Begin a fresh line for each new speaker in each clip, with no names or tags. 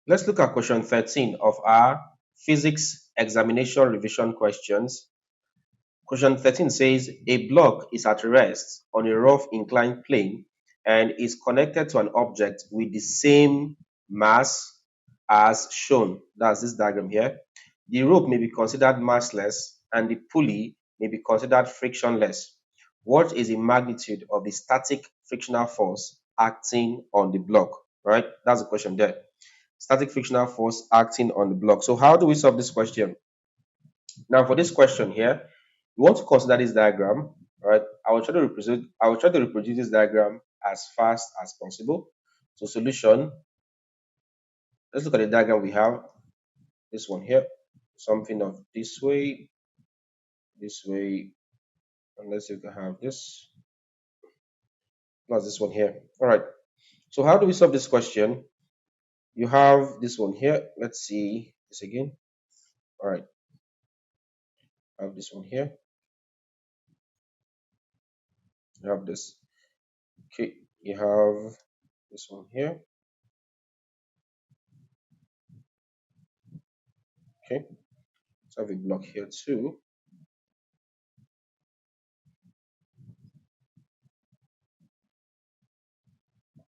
Let's look at question 13 of our physics examination revision questions. Question 13 says a block is at rest on a rough inclined plane and is connected to an object with the same mass as shown. That's this diagram here. The rope may be considered massless and the pulley may be considered frictionless. What is the magnitude of the static frictional force acting on the block? Right? That's the question there. Static frictional force acting on the block. So how do we solve this question? Now for this question here, we want to consider this diagram, right? I will try to reproduce this diagram as fast as possible. So solution, let's look at the diagram we have. This one here, something of this way, and let's see if we can have this plus this one here. All right. So how do we solve this question? You have this one here. Let's see this again. All right. I have this one here. You have this. Okay. You have this one here. Okay. Let's have a block here too.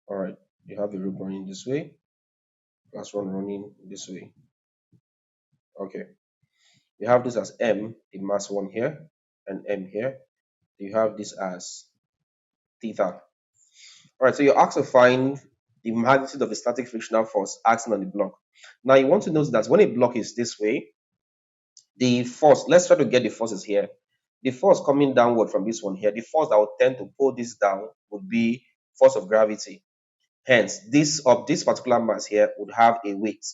All right. You have the rope running this way, plus one running this way. Okay. You have this as M, the mass one here, and M here. You have this as theta. All right. So you're asked to find the magnitude of the static frictional force acting on the block. Now you want to note that when a block is this way, the force, let's try to get the forces here. The force coming downward from this one here, the force that would tend to pull this down would be force of gravity. Hence, this particular mass here would have a weight,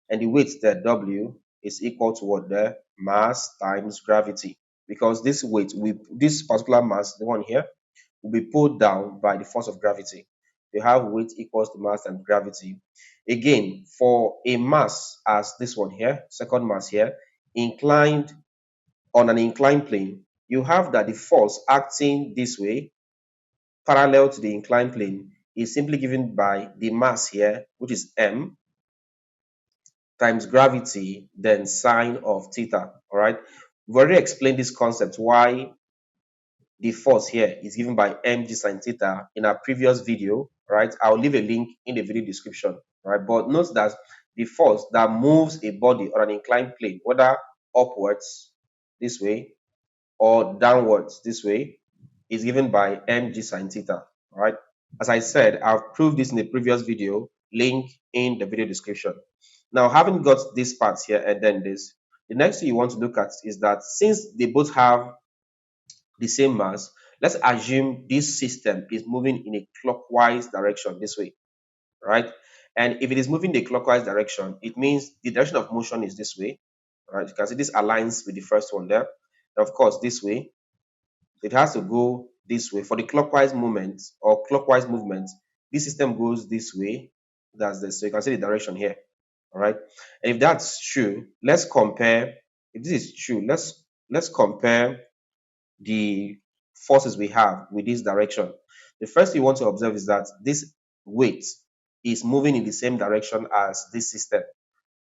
and the weight there W is equal to what the mass times gravity. Because this particular mass, the one here, will be pulled down by the force of gravity. You have weight equals to mass times gravity. Again, for a mass as this one here, second mass here, inclined on an inclined plane, you have that the force acting this way, parallel to the inclined plane, is simply given by the mass here, which is m, times gravity, then sine of theta. All right. We've already explained this concept, why the force here is given by mg sine theta in our previous video. Right. I'll leave a link in the video description. Right. But note that the force that moves a body on an inclined plane, whether upwards this way or downwards this way, is given by mg sine theta. All right. As I said, I've proved this in the previous video, link in the video description. Now, having got this part here and then this, the next thing you want to look at is that since they both have the same mass, let's assume this system is moving in a clockwise direction this way, right? And if it is moving the clockwise direction, it means the direction of motion is this way, right? You can see this aligns with the first one there. And of course, this way, it has to go this way. For the clockwise movement or clockwise movement, this system goes this way. That's this. So you can see the direction here. All right. And if that's true, let's compare. If this is true, let's compare the forces we have with this direction. The first thing you want to observe is that this weight is moving in the same direction as this system.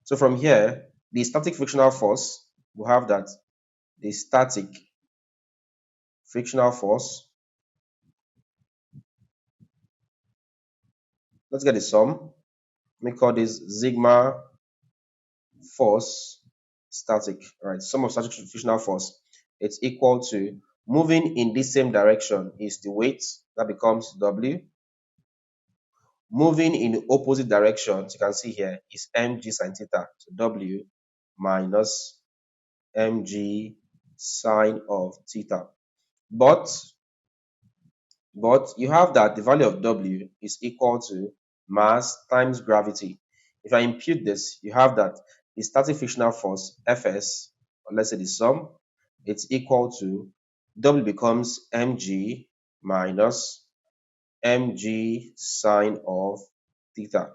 So from here, the static frictional force, we have that the static frictional force, let's get the sum. Let me call this sigma force static. All right, sum of static frictional force. It's equal to moving in this same direction is the weight, that becomes W. Moving in the opposite directions, you can see here, is mg sine theta. So W minus mg sine of theta. But you have that the value of W is equal to mass times gravity. If I impute this, you have that the static frictional force Fs, or let's say the sum, it's equal to W becomes mg minus mg sine of theta.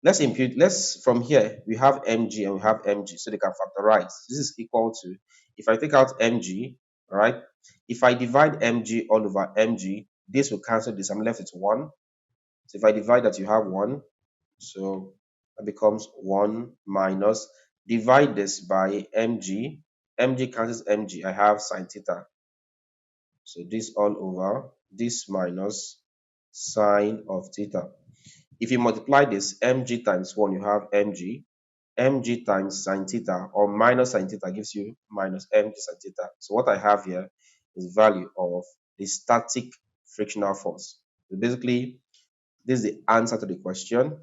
Let's impute, from here, we have mg and we have mg, so they can factorize. This is equal to, if I take out mg, all right, if I divide mg all over mg, this will cancel this. I'm left with 1. So if I divide that, you have 1. So That becomes 1 minus, divide this by mg. Mg cancels mg. I have sine theta. So this all over this minus sine of theta. If you multiply this, mg times 1, you have mg. Mg times sine theta or minus sine theta gives you minus mg sine theta. So what I have here is value of the static frictional force. So basically, this is the answer to the question.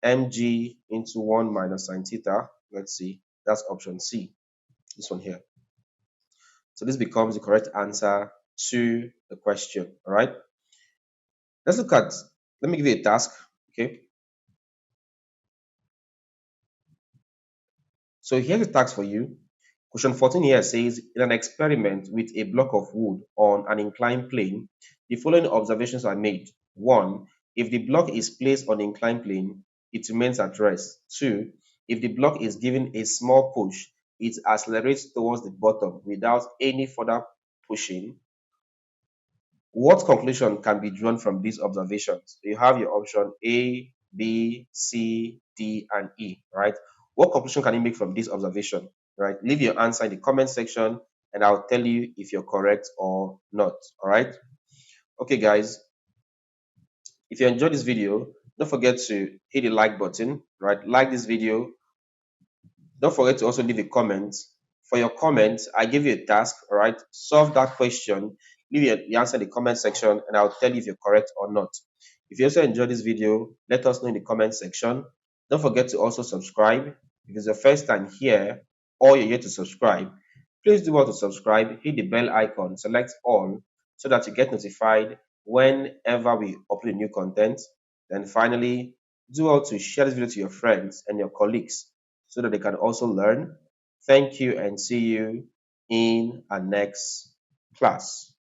Mg into 1 minus sine theta. Let's see. That's option C. This one here. So this becomes the correct answer to the question. All right. Let's look at, let me give you a task. Okay. So here's a task for you. Question 14 here says, in an experiment with a block of wood on an inclined plane, the following observations are made. 1. If the block is placed on the inclined plane, it remains at rest. 2. If the block is given a small push, it accelerates towards the bottom without any further pushing. What conclusion can be drawn from these observations? You have your option A, B, C, D, and E, right? What conclusion can you make from this observation, right? Leave your answer in the comment section and I'll tell you if you're correct or not, all right? Okay, guys, if you enjoyed this video, don't forget to hit the like button, right? Like this video. Don't forget to also leave a comment. For your comment, I give you a task, all right? Solve that question, leave the answer in the comment section, and I'll tell you if you're correct or not. If you also enjoyed this video, let us know in the comment section. Don't forget to also subscribe. If it's your first time here or you're yet to subscribe, please do well to subscribe, hit the bell icon, select all so that you get notified whenever we upload new content. Then finally, do well to share this video to your friends and your colleagues so that they can also learn. Thank you and see you in our next class.